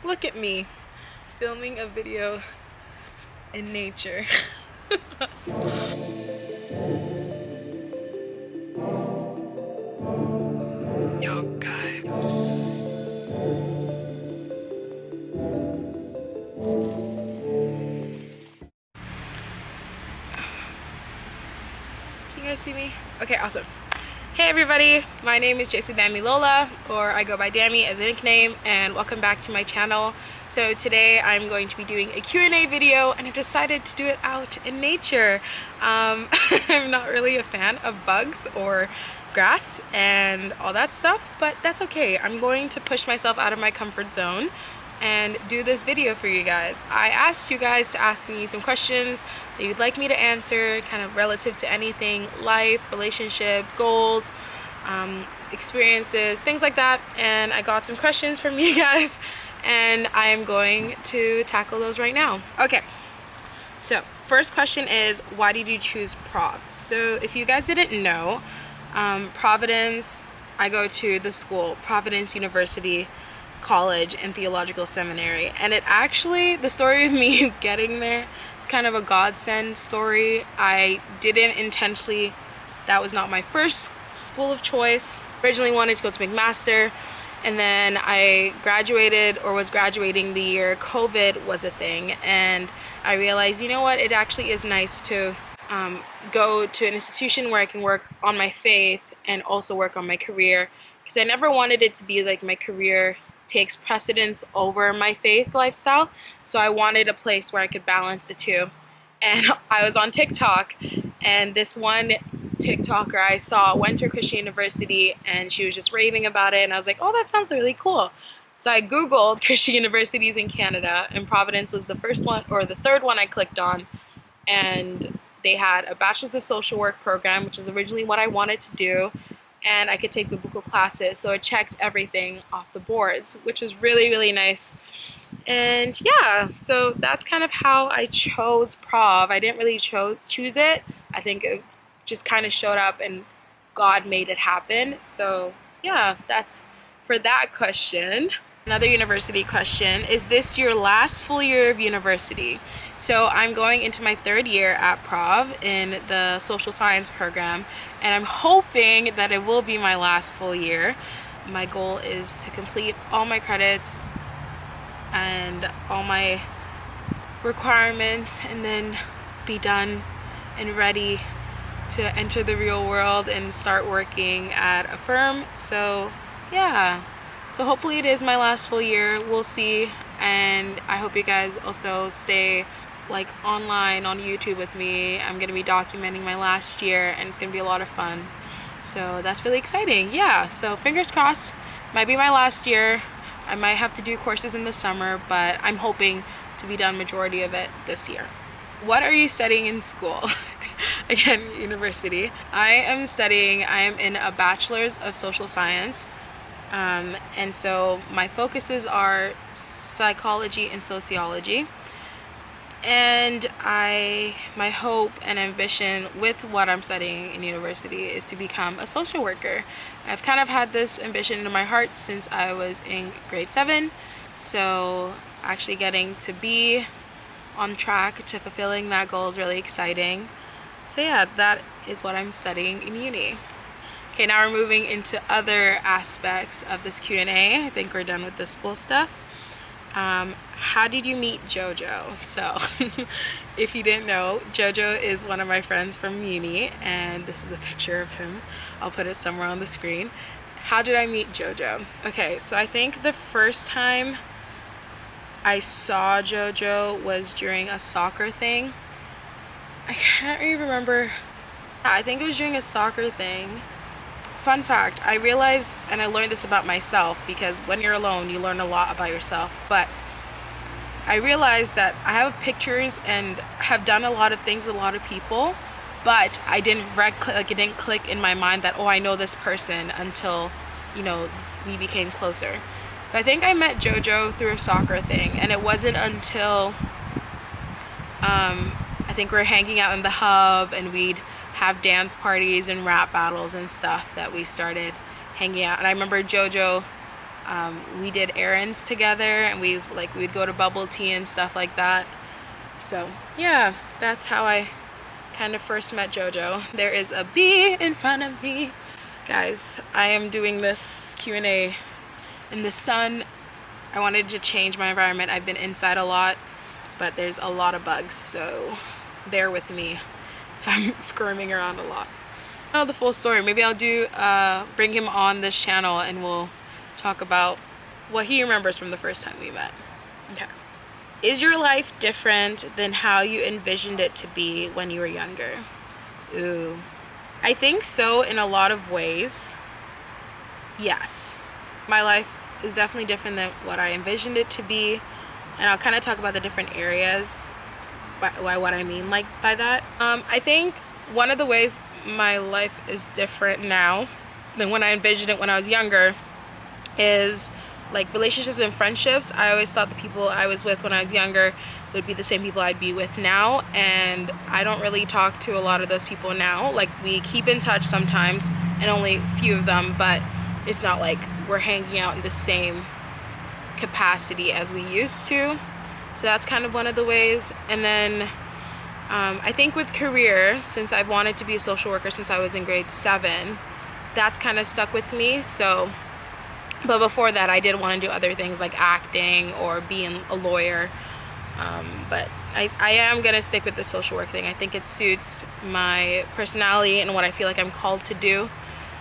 Look at me filming a video in nature. Yo, guy. Can you guys see me? Okay, awesome. Hey everybody, my name is Dami Lola, or I go by Dami as a nickname, and welcome back to my channel. So today I'm going to be doing a Q&A video, and I decided to do it out in nature. I'm not really a fan of bugs or grass and all that stuff, but that's okay. I'm going to push myself out of my comfort zone and do this video for you guys. I asked you guys to ask me some questions that you'd like me to answer, kind of relative to anything, life, relationship, goals, experiences, things like that. And I got some questions from you guys, and I am going to tackle those right now. Okay, so first question is, why did you choose Prov? So if you guys didn't know, Providence, I go to the school, Providence University College and Theological Seminary, and it actually, the story of me getting there is kind of a godsend story. I didn't intentionally, that was not my first school of choice. Originally wanted to go to McMaster, and then I graduated, or was graduating the year COVID was a thing, and I realized, you know what, it actually is nice to go to an institution where I can work on my faith and also work on my career, because I never wanted it to be like my career takes precedence over my faith lifestyle. So I wanted a place where I could balance the two. And I was on TikTok, and this one TikToker I saw went to a Christian university, and she was just raving about it, and I was like, oh, that sounds really cool. So I googled Christian universities in Canada, and Providence was the first one, or the third one I clicked on, and they had a Bachelor's of Social Work program, which is originally what I wanted to do, and I could take biblical classes, so it checked everything off the boards, which was really, really nice. And yeah, so that's kind of how I chose Prov. I didn't really choose it. I think it just kind of showed up and God made it happen. So yeah, that's for that question. Another university question, is this your last full year of university? So I'm going into my third year at Prov in the social science program, and I'm hoping that it will be my last full year. My goal is to complete all my credits and all my requirements, and then be done and ready to enter the real world and start working at a firm. So yeah, so hopefully it is my last full year. We'll see, and I hope you guys also stay like online on YouTube with me. I'm gonna be documenting my last year, and it's gonna be a lot of fun. So that's really exciting. Yeah, so fingers crossed, might be my last year. I might have to do courses in the summer, but I'm hoping to be done majority of it this year. What are you studying in school? Again, university. I am in a Bachelor's of Social Science. And so my focuses are psychology and sociology. And my hope and ambition with what I'm studying in university is to become a social worker. I've kind of had this ambition in my heart since I was in grade 7. So actually getting to be on track to fulfilling that goal is really exciting. So yeah, that is what I'm studying in uni. Okay, now we're moving into other aspects of this Q&A. I think we're done with the school stuff. How did you meet Jojo? So if you didn't know, Jojo is one of my friends from uni, and this is a picture of him. I'll put it somewhere on the screen. How did I meet Jojo? Okay, so I think the first time I saw Jojo was during a soccer thing. I can't even remember. I think it was during a soccer thing. Fun fact, I realized, and I learned this about myself, because when you're alone you learn a lot about yourself, but I realized that I have pictures and have done a lot of things with a lot of people, but I didn't it didn't click in my mind that, oh, I know this person, until, you know, we became closer. So I think I met Jojo through a soccer thing, and it wasn't until I think we're hanging out in the hub, and we'd have dance parties and rap battles and stuff, that we started hanging out. And I remember Jojo We did errands together, and we'd go to bubble tea and stuff like that. So yeah, that's how I kind of first met Jojo. There is a bee in front of me. Guys, I am doing this Q&A in the sun. I wanted to change my environment. I've been inside a lot, but there's a lot of bugs, so bear with me if I'm squirming around a lot. Oh, the full story. Maybe I'll bring him on this channel and we'll talk about what he remembers from the first time we met. Okay. Is your life different than how you envisioned it to be when you were younger? Ooh. I think so in a lot of ways. Yes. My life is definitely different than what I envisioned it to be. And I'll kind of talk about the different areas, by what I mean by that. I think one of the ways my life is different now than when I envisioned it when I was younger is like relationships and friendships. I always thought the people I was with when I was younger would be the same people I'd be with now, and I don't really talk to a lot of those people now. Like, we keep in touch sometimes, and only a few of them, but it's not like we're hanging out in the same capacity as we used to. So that's kind of one of the ways. And then I think with career, since I've wanted to be a social worker since I was in grade 7, that's kind of stuck with me. So, but before that, I did want to do other things like acting or being a lawyer. But I am going to stick with the social work thing. I think it suits my personality and what I feel like I'm called to do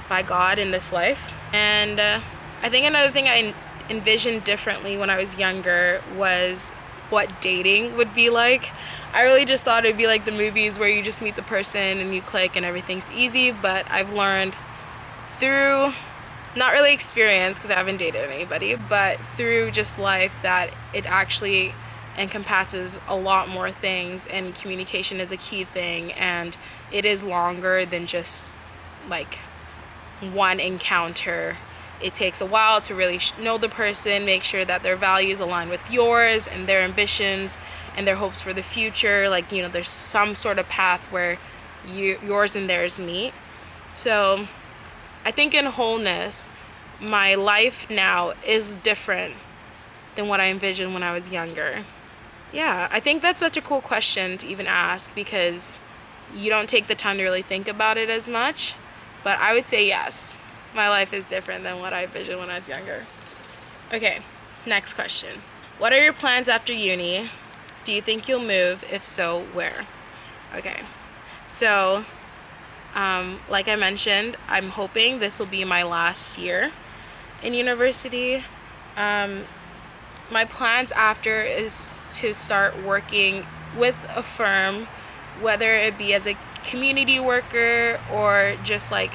by God in this life. And I think another thing I envisioned differently when I was younger was what dating would be like. I really just thought it'd be like the movies where you just meet the person and you click and everything's easy, but I've learned through, not really experience because I haven't dated anybody, but through just life, that it actually encompasses a lot more things, and communication is a key thing, and it is longer than just like one encounter. It takes a while to really know the person, make sure that their values align with yours and their ambitions and their hopes for the future. Like, you know, there's some sort of path where yours and theirs meet. So I think in wholeness, my life now is different than what I envisioned when I was younger. Yeah, I think that's such a cool question to even ask, because you don't take the time to really think about it as much. But I would say yes, my life is different than what I envisioned when I was younger. Okay, next question. What are your plans after uni? Do you think you'll move? If so, where? Okay, so like I mentioned, I'm hoping this will be my last year in university. My plans after is to start working with a firm, whether it be as a community worker or just like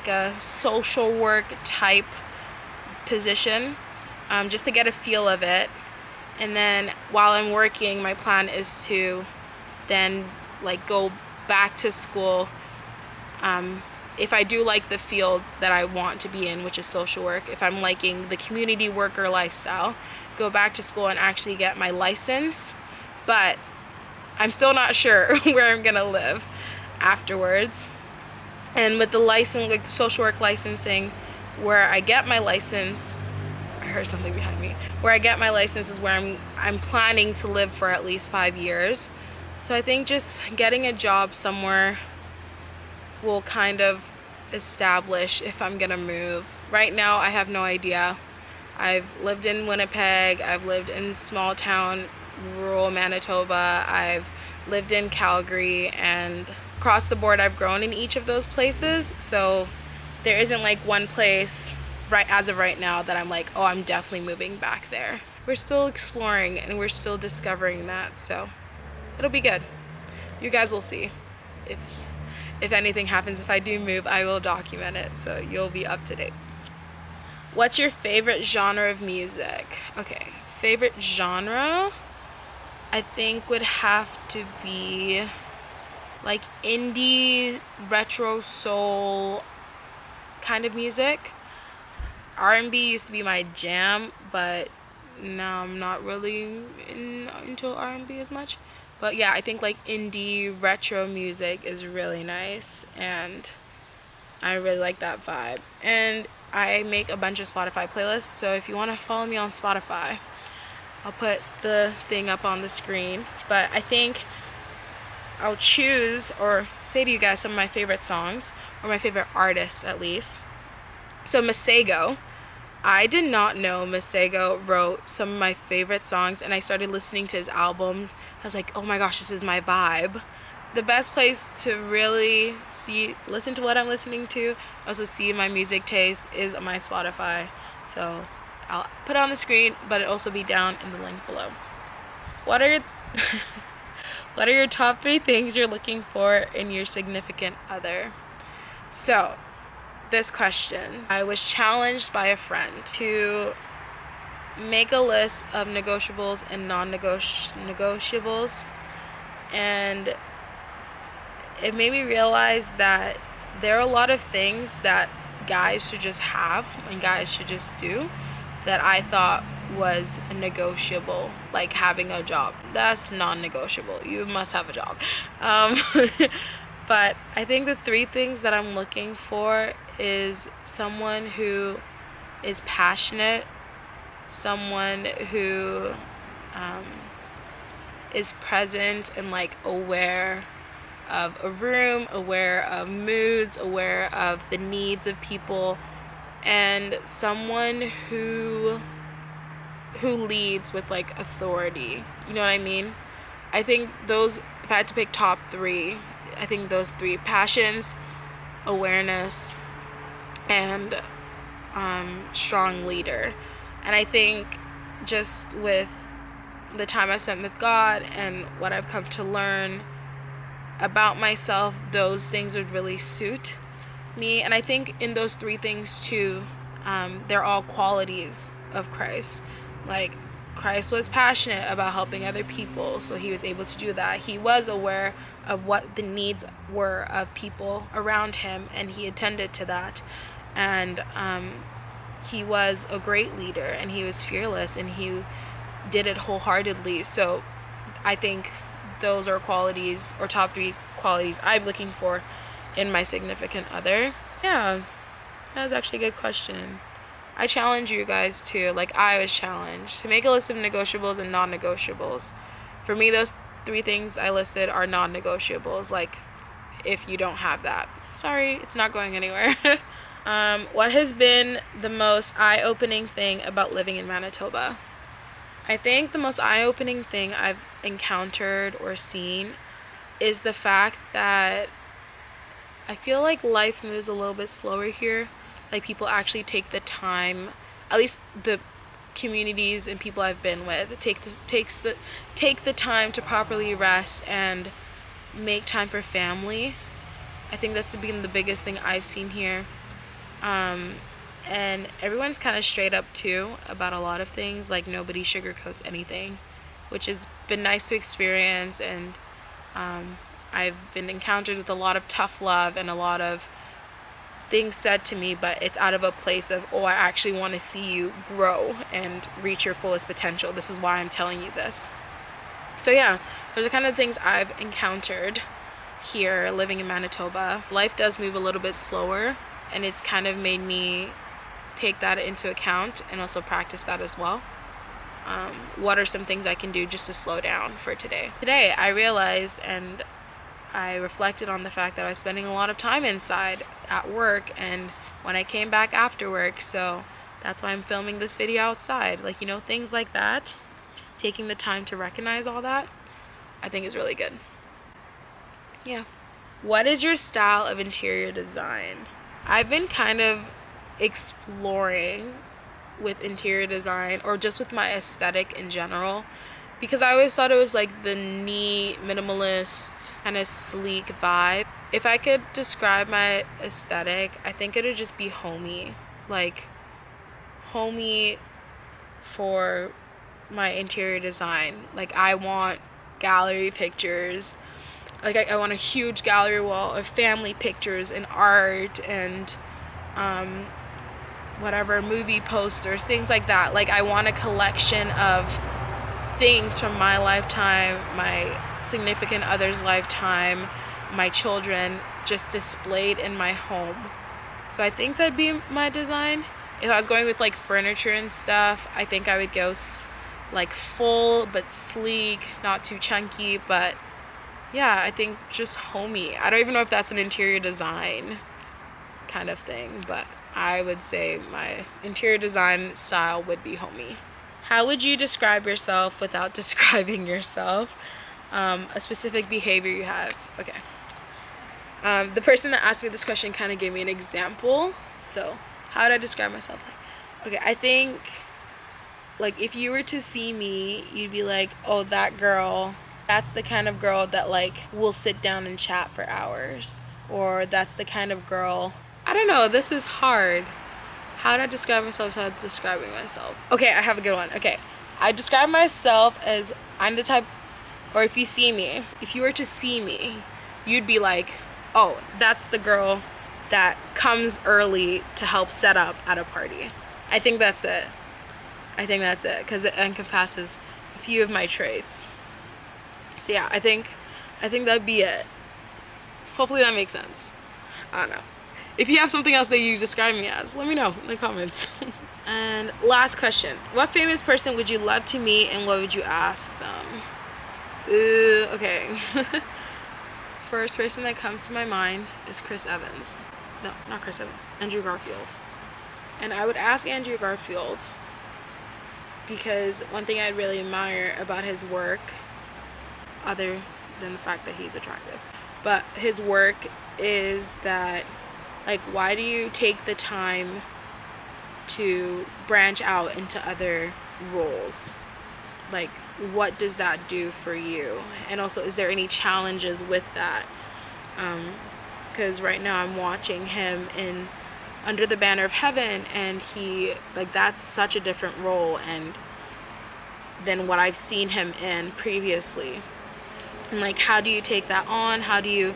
a social work type position, just to get a feel of it. And then while I'm working, my plan is to then like go back to school, if I do like the field that I want to be in, which is social work, if I'm liking the community worker lifestyle, go back to school and actually get my license. But I'm still not sure where I'm gonna live afterwards. And with the license, like the social work licensing, where I get my license, I heard something behind me, where I get my license is where I'm planning to live for at least 5 years. So I think just getting a job somewhere will kind of establish if I'm gonna move. Right now, I have no idea. I've lived in Winnipeg, I've lived in small town, rural Manitoba, I've lived in Calgary, and across the board I've grown in each of those places. So there isn't like one place right as of right now that I'm like, oh, I'm definitely moving back there. We're still exploring and we're still discovering that, so it'll be good. You guys will see. If anything happens, if I do move, I will document it, so you'll be up to date. What's your favorite genre of music? Okay, favorite genre, I think would have to be like indie, retro soul kind of music. R&B used to be my jam, but now I'm not really into R&B as much. But yeah, I think like indie, retro music is really nice, and I really like that vibe. And I make a bunch of Spotify playlists, so if you want to follow me on Spotify, I'll put the thing up on the screen. But I think I'll choose or say to you guys some of my favorite songs, or my favorite artists at least. So Masego, I did not know Masego wrote some of my favorite songs, and I started listening to his albums. I was like, oh my gosh, this is my vibe. The best place to really listen to what I'm listening to, also see my music taste, is my Spotify. So I'll put it on the screen, but it'll also be down in the link below. What are what are your top 3 things you're looking for in your significant other? So this question, I was challenged by a friend to make a list of negotiables and non-negotiables, and it made me realize that there are a lot of things that guys should just have and guys should just do that I thought was negotiable, like having a job. That's non-negotiable. You must have a job. But I think the 3 things that I'm looking for is someone who is passionate, someone who is present and like aware of a room, aware of moods, aware of the needs of people, and someone who leads with like authority. You know what I mean? I think those, if I had to pick top 3, I think those 3: passions, awareness, and strong leader. And I think just with the time I spent with God and what I've come to learn about myself, those things would really suit me. And I think in those 3 things too, they're all qualities of Christ. Like, Christ was passionate about helping other people, so he was able to do that. He was aware of what the needs were of people around him, and he attended to that. And he was a great leader, and he was fearless, and he did it wholeheartedly. So I think those are qualities, or top 3 qualities I'm looking for in my significant other. Yeah, that was actually a good question. I challenge you guys too, like I was challenged, to make a list of negotiables and non-negotiables. For me, those 3 things I listed are non-negotiables. Like, if you don't have that, sorry, it's not going anywhere. What has been the most eye-opening thing about living in Manitoba? I think the most eye-opening thing I've encountered or seen is the fact that I feel like life moves a little bit slower here. Like, people actually take the time, at least the communities and people I've been with, take the time to properly rest and make time for family. I think that's been the biggest thing I've seen here. And everyone's kind of straight up too about a lot of things. Like, nobody sugarcoats anything, which has been nice to experience. And I've been encountered with a lot of tough love and a lot of things said to me, but it's out of a place of, oh, I actually want to see you grow and reach your fullest potential. This is why I'm telling you this. So yeah, those are kind of things I've encountered here living in Manitoba. Life does move a little bit slower, and it's kind of made me take that into account and also practice that as well. What are some things I can do just to slow down for today? Today I realized, and I reflected on the fact that I was spending a lot of time inside at work and when I came back after work, so that's why I'm filming this video outside. Like, you know, things like that, taking the time to recognize all that, I think is really good. Yeah. What is your style of interior design? I've been kind of exploring with interior design, or just with my aesthetic in general, because I always thought it was like the neat, minimalist, kind of sleek vibe. If I could describe my aesthetic, I think it would just be homey. Like, homey for my interior design. Like, I want gallery pictures. Like, I want a huge gallery wall of family pictures and art and whatever, movie posters, things like that. Like, I want a collection of things from my lifetime, my significant other's lifetime, my children, just displayed in my home. So I think that'd be my design. If I was going with like furniture and stuff, I think I would go like full but sleek, not too chunky, but yeah, I think just homey. I don't even know if that's an interior design kind of thing, but I would say my interior design style would be homey. How would you describe yourself without describing yourself? A specific behavior you have. Okay. The person that asked me this question kind of gave me an example. So, how would I describe myself? Okay, I think, like, if you were to see me, you'd be like, oh, that girl, that's the kind of girl that, like, will sit down and chat for hours. Or that's the kind of girl, I don't know, this is hard. How would I describe myself without describing myself? Okay, I have a good one. Okay, I describe myself as I'm the type, or if you were to see me, you'd be like, oh, that's the girl that comes early to help set up at a party. I think that's it. Because it encompasses a few of my traits. So yeah, I think that'd be it. Hopefully that makes sense. I don't know. If you have something else that you describe me as, let me know in the comments. And last question. What famous person would you love to meet and what would you ask them? Okay. First person that comes to my mind is Chris Evans. No, not Chris Evans. Andrew Garfield. And I would ask Andrew Garfield because one thing I really admire about his work, other than the fact that he's attractive, but his work is that, like, why do you take the time to branch out into other roles? Like, what does that do for you? And also, is there any challenges with that? Because right now I'm watching him in Under the Banner of Heaven, and he, like, that's such a different role and than what I've seen him in previously. And like, how do you take that on? How do you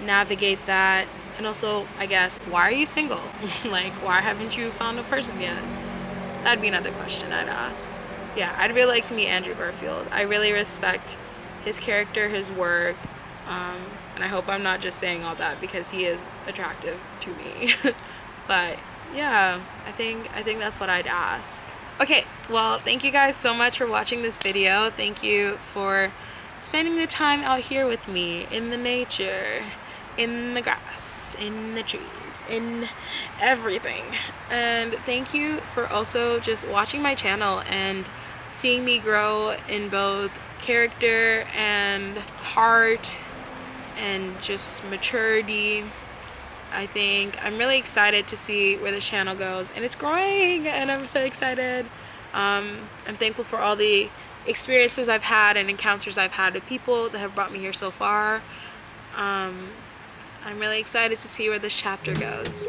navigate that? And also, I guess, why are you single? Like, why haven't you found a person yet? That'd be another question I'd ask. Yeah, I'd really like to meet Andrew Garfield. I really respect his character, his work, and I hope I'm not just saying all that because he is attractive to me. But yeah, I think that's what I'd ask. Okay, well, thank you guys so much for watching this video. Thank you for spending the time out here with me in the nature, in the grass, in the trees, in everything. And thank you for also just watching my channel and seeing me grow in both character and heart and just maturity. I think I'm really excited to see where the channel goes, and it's growing and I'm so excited. I'm thankful for all the experiences I've had and encounters I've had with people that have brought me here so far. I'm really excited to see where this chapter goes.